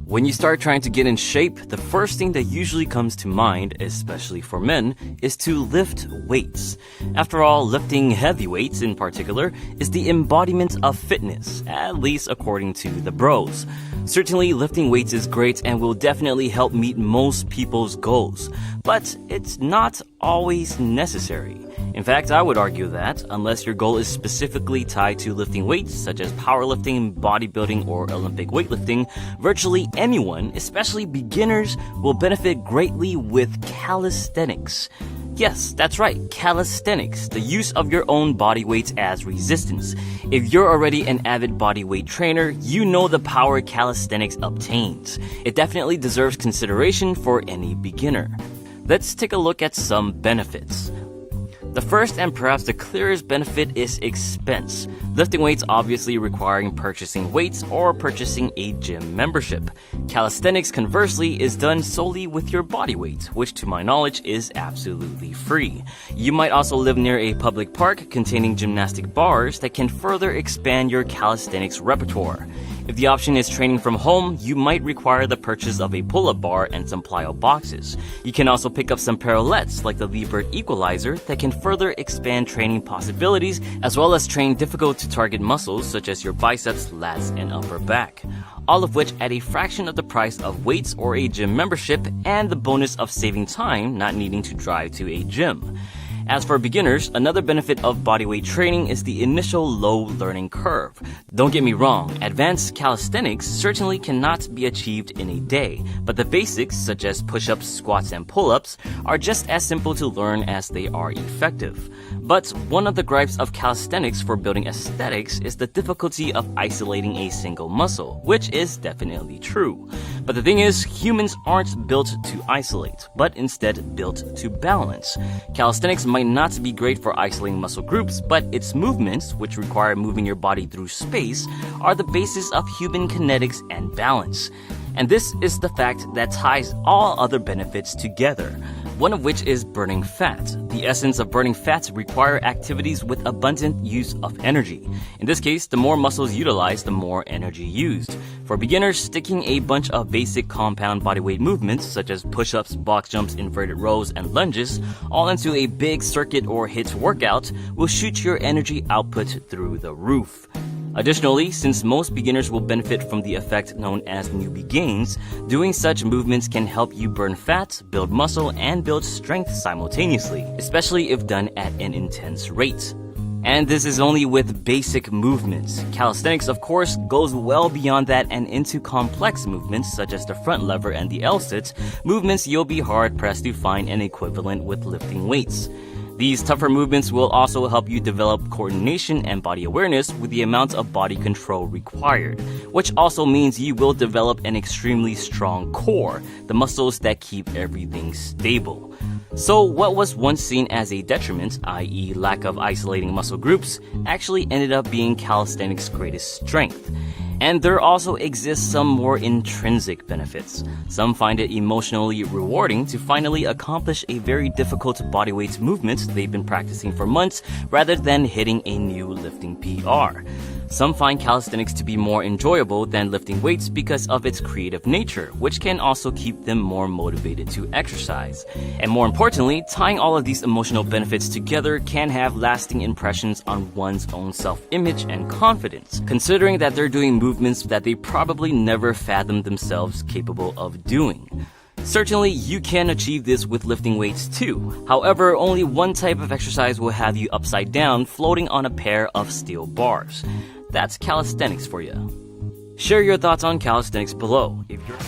When you start trying to get in shape, the first thing that usually comes to mind, especially for men, is to lift weights. After all, lifting heavy weights in particular is the embodiment of fitness, at least according to the bros. Certainly, lifting weights is great and will definitely help meet most people's goals, but it's not always necessary. In fact, I would argue that, unless your goal is specifically tied to lifting weights, such as powerlifting, bodybuilding, or Olympic weightlifting, virtually anyone, especially beginners, will benefit greatly with calisthenics. Yes, that's right, calisthenics, the use of your own body weights as resistance. If you're already an avid bodyweight trainer, you know the power calisthenics obtains. It definitely deserves consideration for any beginner. Let's take a look at some benefits. The first and perhaps the clearest benefit is expense. Lifting weights obviously requiring purchasing weights or purchasing a gym membership. Calisthenics, conversely, is done solely with your body weight, which to my knowledge is absolutely free. You might also live near a public park containing gymnastic bars that can further expand your calisthenics repertoire. If the option is training from home, you might require the purchase of a pull-up bar and some plyo boxes. You can also pick up some parallettes like the Liebert equalizer that can further expand training possibilities as well as train difficult-to-target muscles such as your biceps, lats, and upper back. All of which at a fraction of the price of weights or a gym membership and the bonus of saving time not needing to drive to a gym. As for beginners, another benefit of bodyweight training is the initial low learning curve. Don't get me wrong, advanced calisthenics certainly cannot be achieved in a day, but the basics such as push-ups, squats, and pull-ups are just as simple to learn as they are effective. But one of the gripes of calisthenics for building aesthetics is the difficulty of isolating a single muscle, which is definitely true. But the thing is, humans aren't built to isolate, but instead built to balance. Calisthenics might not be great for isolating muscle groups, but its movements, which require moving your body through space, are the basis of human kinetics and balance. And this is the fact that ties all other benefits together, one of which is burning fat. The essence of burning fat require activities with abundant use of energy. In this case, the more muscles utilized, the more energy used. For beginners, sticking a bunch of basic compound bodyweight movements such as push-ups, box jumps, inverted rows, and lunges all into a big circuit or HIIT workout will shoot your energy output through the roof. Additionally, since most beginners will benefit from the effect known as newbie gains, doing such movements can help you burn fat, build muscle, and build strength simultaneously, especially if done at an intense rate. And this is only with basic movements. Calisthenics, of course, goes well beyond that and into complex movements such as the front lever and the L-sit, movements you'll be hard-pressed to find an equivalent with lifting weights. These tougher movements will also help you develop coordination and body awareness with the amount of body control required, which also means you will develop an extremely strong core, the muscles that keep everything stable. So what was once seen as a detriment, i.e. lack of isolating muscle groups, actually ended up being calisthenics' greatest strength. And there also exists some more intrinsic benefits. Some find it emotionally rewarding to finally accomplish a very difficult bodyweight movement they've been practicing for months rather than hitting a new lifting PR. Some find calisthenics to be more enjoyable than lifting weights because of its creative nature, which can also keep them more motivated to exercise. And more importantly, tying all of these emotional benefits together can have lasting impressions on one's own self-image and confidence, considering that they're doing movements that they probably never fathomed themselves capable of doing. Certainly, you can achieve this with lifting weights too. However, only one type of exercise will have you upside down floating on a pair of steel bars. That's calisthenics for you. Share your thoughts on calisthenics below. If you're